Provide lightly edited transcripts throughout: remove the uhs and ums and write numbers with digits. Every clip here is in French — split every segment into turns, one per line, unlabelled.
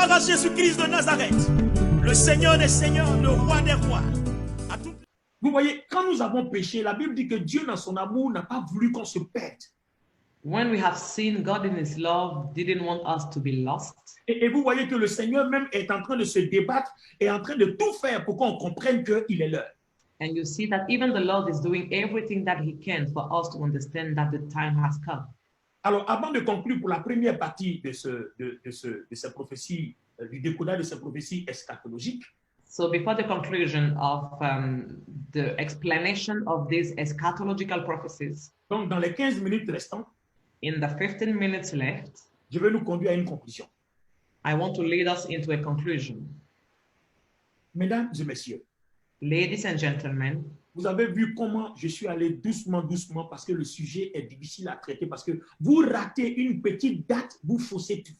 Gloire à Jésus-Christ de Nazareth, le Seigneur des Seigneurs, le Roi des Rois. Vous voyez, quand nous avons péché, la Bible dit que Dieu, dans son amour, n'a pas voulu qu'on se perde.
When we have sinned, God in His love didn't want us to be lost.
Et vous voyez que le Seigneur même est en train de se débattre et en train de tout faire pour qu'on comprenne qu'il est l'heure.
And you see that even the Lord is doing everything that He can for us to understand that the time has come.
Alors, avant de conclure pour la première partie de cette prophétie, du décodage de cette prophétie eschatologique,
So before the conclusion of the explanation of these eschatological prophecies,
donc dans les 15 minutes restantes,
in the 15 minutes left,
je vais nous conduire à une conclusion.
I want to lead us into a conclusion.
Mesdames et messieurs,
Ladies and gentlemen,
vous avez vu comment je suis allé doucement, doucement, parce que le sujet est difficile à traiter, parce que vous ratez une petite date, vous faussez tout.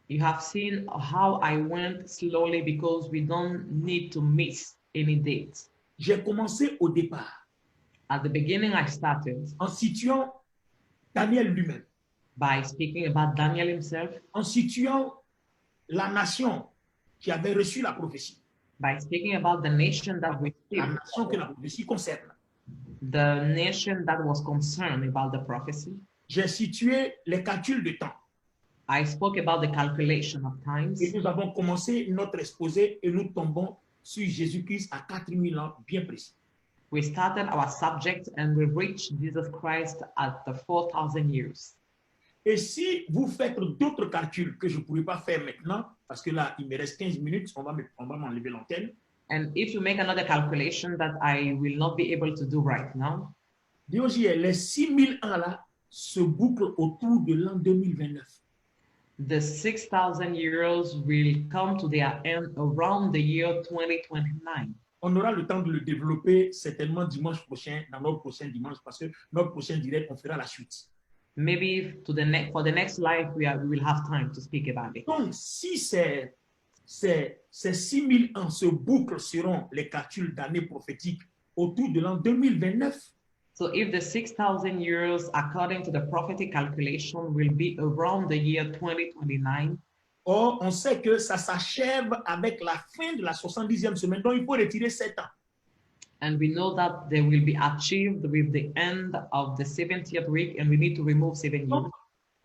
you have seen how I went slowly because we don't need to miss any dates.
J'ai commencé au départ
At the beginning, I started
en situant Daniel lui-même,
by speaking about Daniel himself,
en situant la nation qui avait reçu la prophétie,
by speaking about the nation that
la
received,
nation que la prophétie concerne.
the nation that was concerned about the prophecy.
J'ai situé les calculs de temps.
I spoke about the calculation of times,
Et nous avons commencé notre exposé et nous tombons sur Jésus-Christ à 4000 ans bien précis.
we started our subject and we reached Jesus Christ at the 4,000 years.
Et si vous faites d'autres calculs que je ne pourrais pas faire maintenant, parce que là, il me reste 15 minutes, on va m'enlever l'antenne.
And if you make another calculation that I will not be able to do right now,
Diogène, les 6000 ans là se bouclent autour de l'an 2029.
the 6,000 years will come to their end around the year 2029.
On aura le temps de le développer certainement dimanche prochain, dans notre prochain dimanche, parce que notre prochain direct, on fera la suite.
Maybe for the next life, we will have time to speak about it.
Donc, si ces 6000 ans se bouclent seront les calculs d'années prophétiques autour de l'an 2029,
So if the 6,000 years, according to the prophetic calculation, will be around the year 2029,
or on sait que ça s'achève avec la fin de la 70e semaine, donc il faut retirer 7 ans.
and we know that they will be achieved with the end of the 70th week, and we need to remove 7 years.
Donc,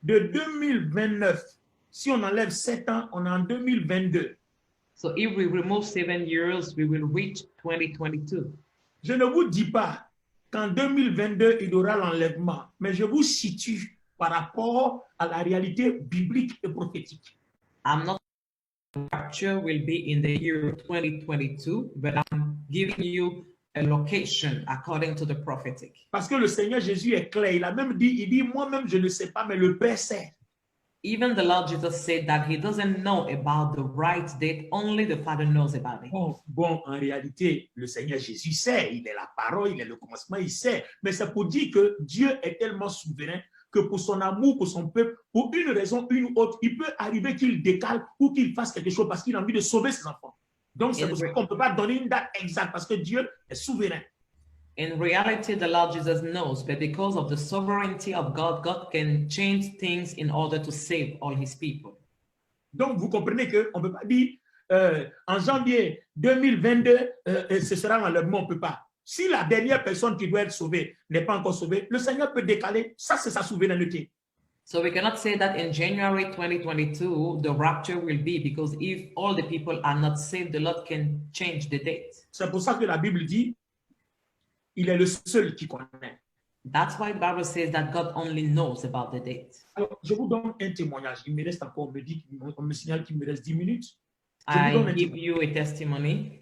de 2029, si on enlève 7 ans, on est en 2022.
So if we remove 7 years, we will reach 2022.
Je ne vous dis pas qu'en 2022, il y aura l'enlèvement, mais je vous situe par rapport à la réalité biblique et prophétique.
I'm not saying the rapture will be in the year 2022, but I'm giving you a location according to the prophetic.
Parce que le Seigneur Jésus est clair. Il a même dit, il dit, moi-même, je ne sais pas, mais le Père sait.
Even the Lord Jesus said that he doesn't know about the right date, only the Father knows about it.
Bon, en réalité, le Seigneur Jésus sait, il est la parole, il est le commencement, il sait. Mais c'est pour dire que Dieu est tellement souverain que pour son amour, pour son peuple, pour une raison, une ou autre, il peut arriver qu'il décale ou qu'il fasse quelque chose parce qu'il a envie de sauver ses enfants. Donc, c'est pour ça qu'on ne peut pas donner une date exacte parce que Dieu est souverain.
In reality, the Lord Jesus knows, but because of the sovereignty of God, God can change things in order to save all his people.
Donc, vous comprenez qu'on ne peut pas dire en janvier 2022, ce sera l'enlèvement, on ne peut pas. Si la dernière personne qui doit être sauvée n'est pas encore sauvée, le Seigneur peut décaler. Ça, c'est sa souveraineté.
So we cannot say that in January 2022, the rapture will be, because if all the people are not saved, the Lord can change the date.
C'est pour ça que la Bible dit, il est le seul qui connaît.
That's why the Bible says that God only knows about the date.
Alors, je vous donne un témoignage. Il me reste encore, on me signale qu'il me reste 10 minutes.
I give you a testimony.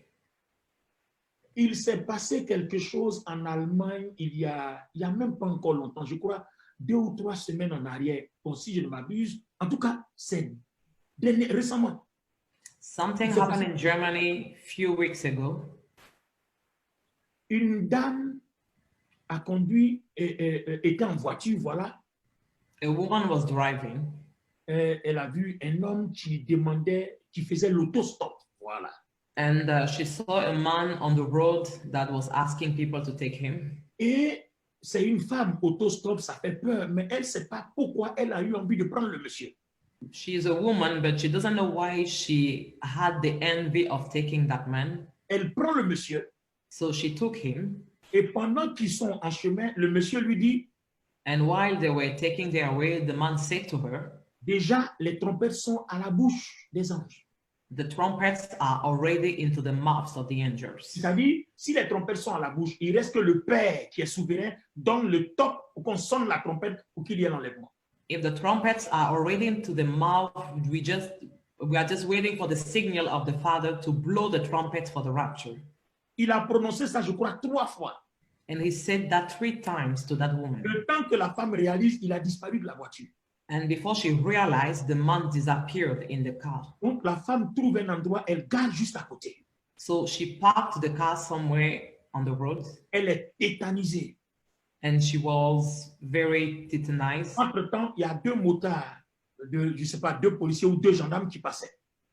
Il s'est passé quelque chose en Allemagne il y a même pas encore longtemps, je crois 2 ou 3 semaines en arrière. Bon, si je ne m'abuse, en tout cas, c'est récemment.
Something happened in Germany a few weeks ago.
Une dame a conduit, était en voiture, voilà.
A woman was driving.
Elle a vu un homme qui faisait l'autostop, voilà.
And she saw a man on the road that was asking people to take him.
Et c'est une femme, autostop, ça fait peur, mais elle ne sait pas pourquoi elle a eu envie de prendre le monsieur.
She is a woman, but she doesn't know why she had the envy of taking that man.
Elle prend le monsieur
So she took him,
et pendant qu'ils sont en chemin, le monsieur lui dit,
and while they were taking their way, the man said to her,
déjà les trompettes sont à la bouche des anges.
the trumpets are already into the mouths of the angels.
C'est-à-dire, si les trompettes sont à la bouche, il reste que le Père qui est souverain donne le top pour qu'on sonne la trompette pour qu'il y ait l'enlèvement.
If the trumpets are already into the mouth, we are just waiting for the signal of the Father to blow the trumpet for the rapture.
Il a prononcé ça, je crois, 3 fois.
And he said that 3 times to that woman.
Le temps que la femme réalise, il a disparu de la voiture.
And before she realized, the man disappeared in the car.
Donc la femme trouve un endroit, elle garde juste à côté.
So she parked the car somewhere on the road.
Elle est tétanisée.
And she was very tetanized.
Entre-temps, il y a 2 motards, je sais pas, 2 policiers ou 2 gendarmes qui passaient.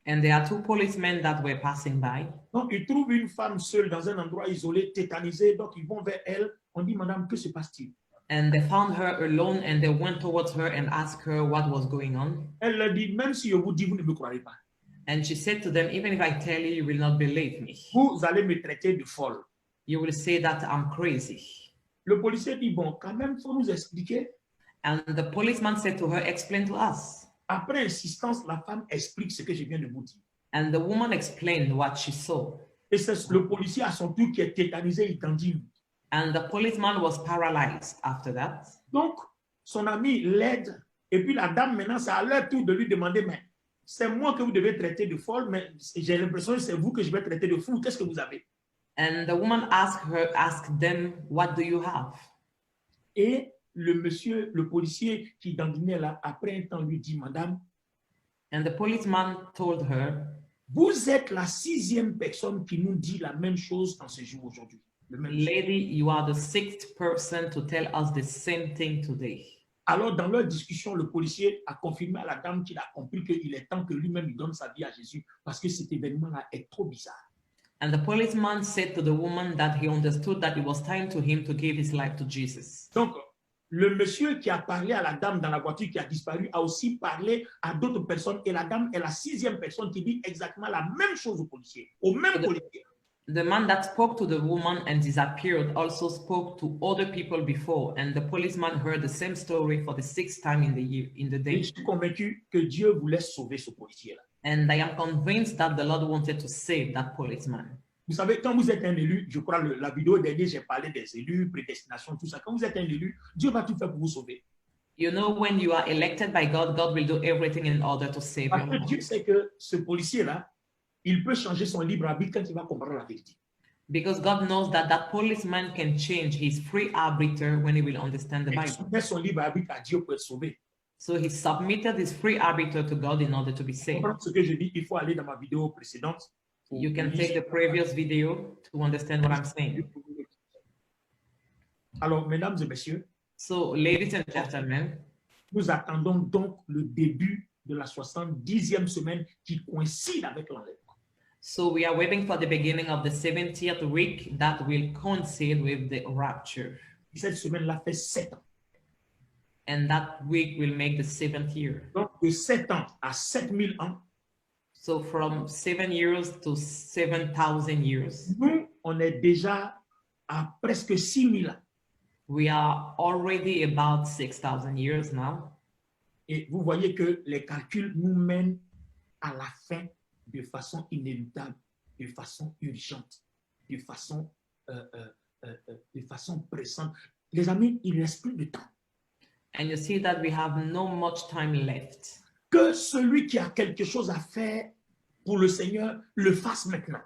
And there are 2 policemen that were passing by.
Donc, ils trouvent une femme seule dans un endroit isolé, tétanisée. Donc, ils vont vers elle. On dit, madame, que se passe-t-il?
And they found her alone and they went towards her and asked her what was going on.
Elle leur dit, même si je vous dis, vous ne me croirez pas.
And she said to them, even if I tell you, you will not believe me.
Vous allez me traiter de folle.
You will say that I'm crazy.
Le policier dit, bon, quand même, il faut nous expliquer.
And the policeman said to her, explain to us.
Après insistance, la femme explique ce que je viens de vous dire.
And the woman explained what she saw.
Et c'est le policier à son tour qui est tétanisé, il t'en dit.
And the policeman was paralyzed after that.
Donc, son ami l'aide. Et puis la dame, maintenant, c'est à leur tour de lui demander, mais c'est moi que vous devez traiter de folle, mais j'ai l'impression que c'est vous que je vais traiter de fou. Qu'est-ce que vous avez?
And the woman asked them, what do you have?
Et le monsieur, le policier qui dandinait là, après un temps, lui dit, madame,
and the policeman told her,
vous êtes la 6e personne qui nous dit la même chose en ce jour aujourd'hui.
lady, you are the 6th person to tell us the same thing today.
Alors, dans leur discussion, le policier a confirmé à la dame qu'il a compris qu'il est temps que lui-même donne sa vie à Jésus parce que cet événement-là est trop bizarre.
And the policeman said to the woman that he understood that it was time to him to give his life to Jesus.
Donc, le monsieur qui a parlé à la dame dans la voiture qui a disparu a aussi parlé à d'autres personnes et la dame est la 6e personne qui dit exactement la même chose au policier, au même policier.
The man that spoke to the woman and disappeared also spoke to other people before, and the policeman heard the same story for the 6th time in the day.
Et je suis convaincu que Dieu voulait sauver ce policier-là.
And I am convinced that the Lord wanted to save that policeman.
Vous savez, quand vous êtes un élu, je crois la vidéo dernière, j'ai parlé des élus, prédestination, tout ça. Quand vous êtes un élu, Dieu va tout faire pour vous sauver.
You know, when you are elected by God, God will do everything in order to save
Parce
you.
que Dieu sait que ce policier-là, il peut changer son libre arbitre quand il va comprendre la vérité.
Because God knows that that policeman can change his free arbiter when he will understand the
Il
Bible.
soumet son libre arbitre à Dieu pour être sauvé.
So he submitted his free arbiter to God in order to be saved.
Comprendre ce que je dis, il faut aller dans ma vidéo précédente.
You can take the previous video to understand what I'm saying.
Alors, mesdames et messieurs,
So, ladies and gentlemen,
nous attendons donc le début de la 70e semaine qui coïncide avec l'enlèvement.
so we are waiting for the beginning of the 70th week that will coincide with the rapture.
Et cette semaine-là fait 7 ans.
And that week will make the 7th year.
Donc, de 7 ans à 7000 ans,
So from 7 years to 7,000 years,
nous, on est déjà à presque 6000 ans.
we are already about 6,000 years now.
Et vous voyez que les calculs nous mènent à la fin de façon inéluctable, de façon urgente, de façon pressante. Les amis, il ne reste plus de temps.
And you see that we have no much time left.
Que celui qui a quelque chose à faire pour le Seigneur le fasse maintenant.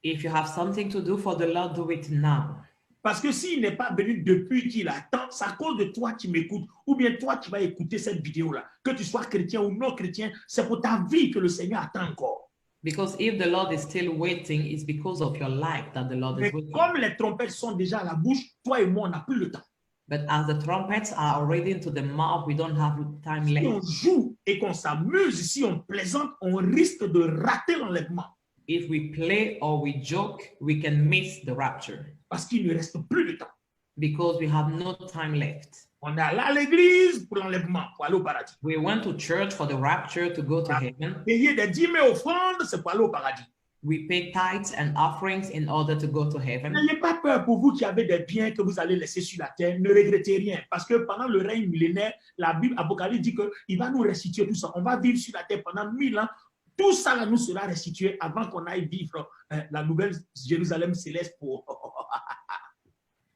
If you have something to do for the Lord, do it now.
Parce que s'il n'est pas venu depuis qu'il attend, c'est à cause de toi qui m'écoutes, ou bien toi qui vas écouter cette vidéo-là. Que tu sois chrétien ou non chrétien, c'est pour ta vie que le Seigneur attend encore.
Because if the Lord is still waiting, it's because of your life that the Lord
Mais
is waiting.
comme les trompettes sont déjà à la bouche, toi et moi, on n'a plus le temps.
But as the trumpets are already into the mouth, we don't have time
Si on
left.
joue et qu'on s'amuse, si on plaisante, on risque de rater l'enlèvement.
If we play or we joke, we can miss the rapture
Parce qu'il ne reste plus de temps.
because we have no time left.
On est allé à l'église pour l'enlèvement, pour aller au paradis.
We went to church for the rapture to go to heaven.
Payer des dîmes et offrandes, c'est pour aller au paradis.
We pay tithes and offerings in order to go to heaven.
N'ayez pas peur pour vous qui avez des biens que vous allez laisser sur la terre. Ne regrettez rien. Parce que pendant le règne millénaire, la Bible Apocalypse dit qu'il va nous restituer tout ça. On va vivre sur la terre pendant 1000 ans. Tout ça là, nous sera restitué avant qu'on aille vivre la nouvelle Jérusalem céleste pour...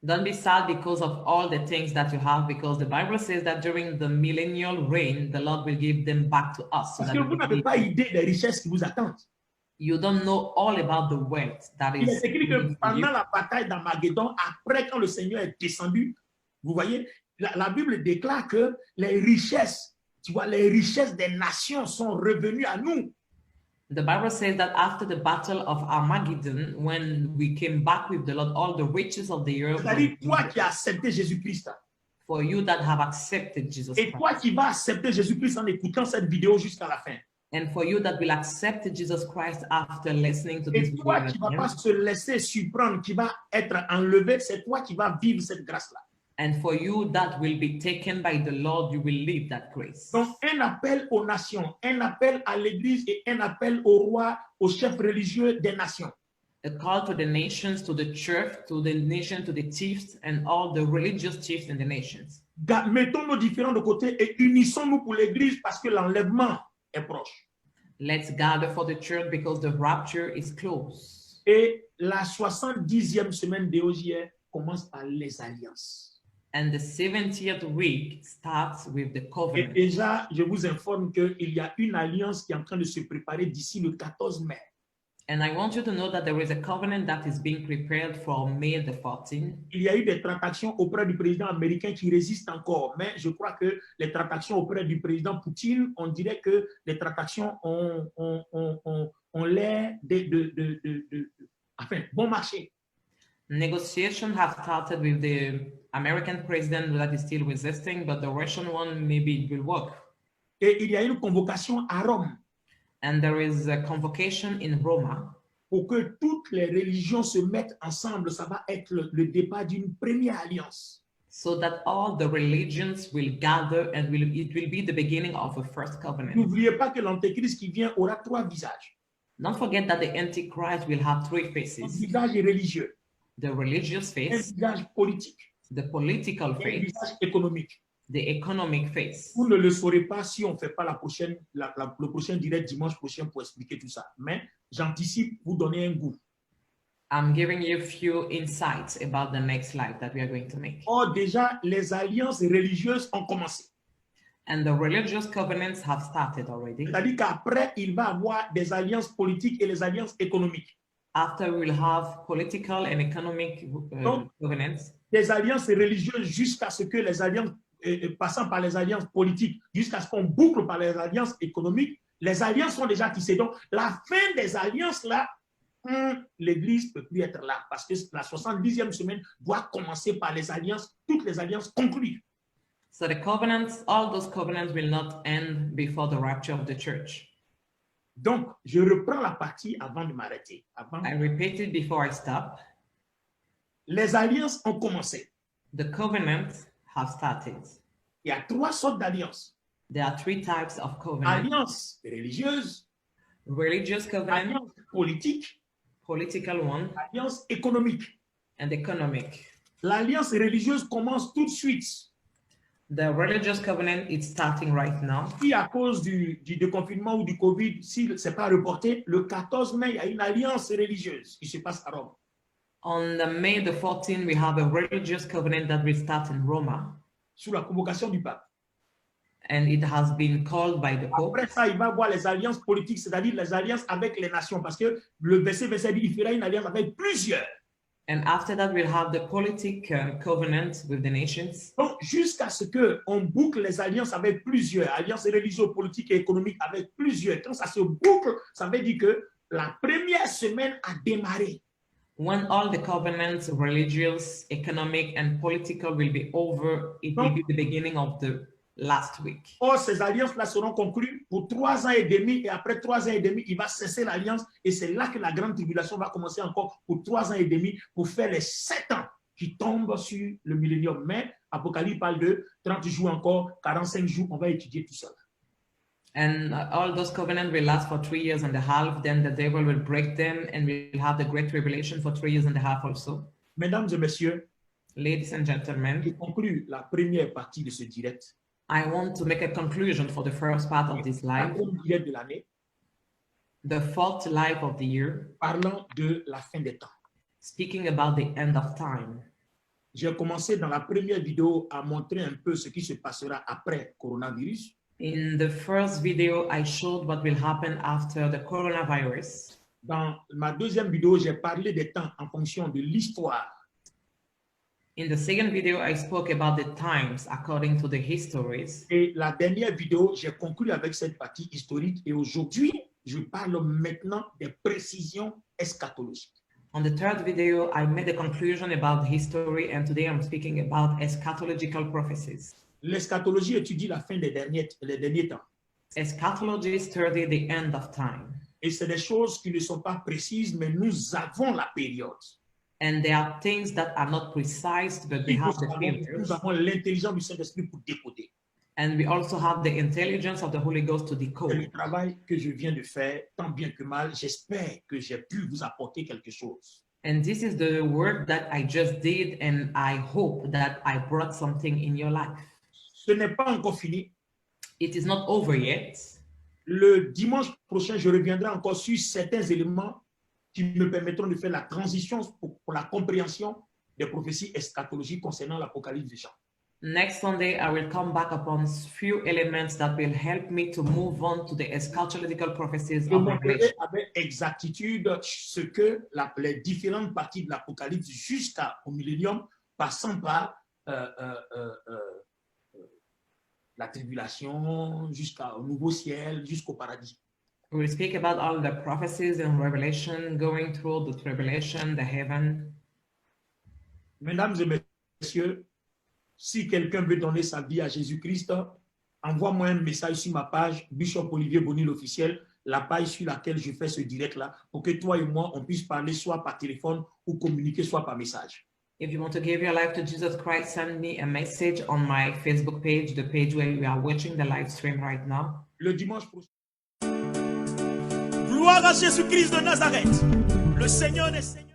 Don't be sad because of all the things that you have, because the Bible says that during the millennial reign, the Lord will give them back to us. So
Parce
that
que
we
vous
can
n'avez
be-
pas idée des richesses qui vous attendent.
You don't know all about the wealth that
Il
is
est écrit que
waiting for you.
pendant la bataille d'Armageddon, après quand le Seigneur est descendu, vous voyez, la Bible déclare que les richesses, tu vois, les richesses des nations sont revenues à nous.
The Bible says that after the battle of Armageddon, when we came back with the Lord, all the riches of the earth
C'est-à-dire,
were
toi qui as accepté Jésus-Christ,
for you that have accepted Jesus
et toi
Christ,
qui vas accepter Jésus-Christ en écoutant cette vidéo jusqu'à la fin.
and for you that will accept Jesus Christ after listening to this
Et
video.
toi qui ne vas pas se laisser surprendre, qui va être enlevé, c'est toi qui vas vivre cette grâce-là.
And for you that will be taken by the Lord, you will live that grace.
Donc, un appel aux nations, un appel à l'Église et un appel au roi, aux chefs religieux des nations.
A call to the nations, to the church, to the nation, to the chiefs, and all the religious chiefs in the nations.
Mettons nos différents de côté et unissons-nous pour l'Église parce que l'enlèvement est proche.
Let's gather for the church because the rapture is close.
Et la 70e semaine d'Éosier commence par les alliances.
And the 70th week starts with the
Et
covenant.
déjà, je vous informe qu'il y a une alliance qui est en train de se préparer d'ici le 14 mai.
And I want you to know that there is a covenant that is being prepared for May the 14th.
Il y a eu des tractations auprès du président américain qui résistent encore, mais je crois que les tractations auprès du président Poutine, on dirait que les tractations ont l'air enfin, bon marché.
Negotiations have started with the American president that is still resisting, but the Russian one, maybe it will work.
Et il y a une convocation à Rome
And there is a convocation in Roma
pour que toutes les religions se mettent ensemble. Ça va être le départ d'une première alliance.
so that all the religions will gather and it will be the beginning of a first covenant.
N'oubliez pas que l'antéchrist qui vient aura 3 visages.
Don't forget that the Antichrist will have 3
Un
faces:
visage religieux,
the religious
un
face,
visage politique
the political
et un
face,
visage économique.
the economic face.
Vous ne le saurez pas si on ne fait pas le prochain direct dimanche prochain pour expliquer tout ça. Mais j'anticipe, vous donner un goût.
I'm giving you a few insights about the next slide that we are going to make.
Or, déjà, les alliances religieuses ont commencé.
And the religious covenants have started already.
C'est-à-dire qu'après, il va y avoir des alliances politiques et les alliances économiques.
After we'll have political and economic covenants,
Des alliances religieuses jusqu'à ce que les alliances, passant par les alliances politiques, jusqu'à ce qu'on boucle par les alliances économiques, les alliances sont déjà tissées. Donc, la fin des alliances, là, l'Église ne peut plus être là parce que la 70e semaine doit commencer par les alliances, toutes les alliances conclues.
so the covenants, all those covenants will not end before the rapture of the church.
Donc, je reprends la partie avant de m'arrêter.
I repeat it before I stop.
Les alliances ont commencé.
The covenants have started.
Il y a 3 sortes d'alliances.
There are 3 types of covenants:
Alliance religieuse,
religious covenant,
alliance politique,
political one,
alliance économique.
and economic.
L'alliance religieuse commence tout de suite.
The religious covenant is starting right now.
Si à cause du déconfinement ou du Covid, si ce n'est pas reporté, le 14 mai, il y a une alliance religieuse qui se passe à Rome.
On the May the 14th, we have a religious covenant that will start in Roma,
Sous la convocation du pape.
and it has been called by the Pope.
Après ça, il va voir les alliances politiques, c'est-à-dire les alliances avec les nations, parce que le verset 27 dit il fera une alliance avec plusieurs.
And after that, we'll have the politic covenant with the nations.
Donc, jusqu'à ce qu'on boucle les alliances avec plusieurs, alliances religieuses, politiques et économiques avec plusieurs. Quand ça se boucle, ça veut dire que la première semaine a démarré.
When all the covenants, religious, economic, and political will be over, it will be the beginning of the last week.
Or, ces alliances-là seront conclues pour 3 ans et demi, et après 3 ans et demi, il va cesser l'alliance, et c'est là que la grande tribulation va commencer encore pour 3 ans et demi, pour faire les 7 ans qui tombent sur le millénium. Mais Apocalypse parle de 30 jours encore, 45 jours, on va étudier tout ça.
And all those covenants will last for 3.5 years. Then the devil will break them and we'll have the great tribulation for 3.5 years also.
Mesdames et messieurs,
Ladies and gentlemen,
je conclue la première partie de ce direct.
I want to make a conclusion for the first part of this live,
Quatrième direct de l'année,
the fourth live of the year,
parlant de la fin des temps.
speaking about the end of time.
J'ai commencé dans la première vidéo à montrer un peu ce qui se passera après coronavirus.
In the first video, I showed what will happen after the coronavirus.
Dans ma deuxième vidéo, j'ai parlé des temps en fonction de l'histoire.
In the second video, I spoke about the times according to the histories.
Et la dernière vidéo, j'ai conclu avec cette partie historique. Et aujourd'hui, je parle maintenant des précisions eschatologiques.
On the third video, I made a conclusion about history, and today I'm speaking about eschatological prophecies.
L'eschatologie étudie la fin des derniers temps.
Eschatology study the end of time.
Et c'est des choses qui ne sont pas précises, mais nous avons la période.
And there are things that are not precise, but we have the filters.
Nous avons l'intelligence du Saint-Esprit pour décoder.
And we also have the intelligence of the Holy Ghost to
C'est
decode.
le travail que je viens de faire, tant bien que mal. J'espère que j'ai pu vous apporter quelque chose.
And this is the work that I just did, and I hope that I brought something in your life.
Ce n'est pas encore fini.
It is not over yet.
Le dimanche prochain, je reviendrai encore sur certains éléments qui me permettront de faire la transition pour la compréhension des prophéties eschatologiques concernant l'Apocalypse de Jean.
Next Sunday, I will come back upon few elements that will help me to move on to the eschatological prophecies
Je
of
montrerai
Revelation.
avec exactitude ce que les différentes parties de l'Apocalypse jusqu'au millénium, passant par la tribulation, jusqu'au nouveau ciel, jusqu'au paradis.
We will speak about all the prophecies in Revelation, going through the tribulation, the heaven.
Mesdames et messieurs, si quelqu'un veut donner sa vie à Jésus-Christ, envoie-moi un message sur ma page, Bishop Olivier Bonny l'officiel, la page sur laquelle je fais ce direct-là, pour que toi et moi, on puisse parler soit par téléphone ou communiquer soit par message.
If you want to give your life to Jesus Christ, send me a message on my Facebook page, the page where we are watching the live stream right now.
Le dimanche prochain. Gloire à Jésus-Christ de Nazareth, le Seigneur des Seigneurs.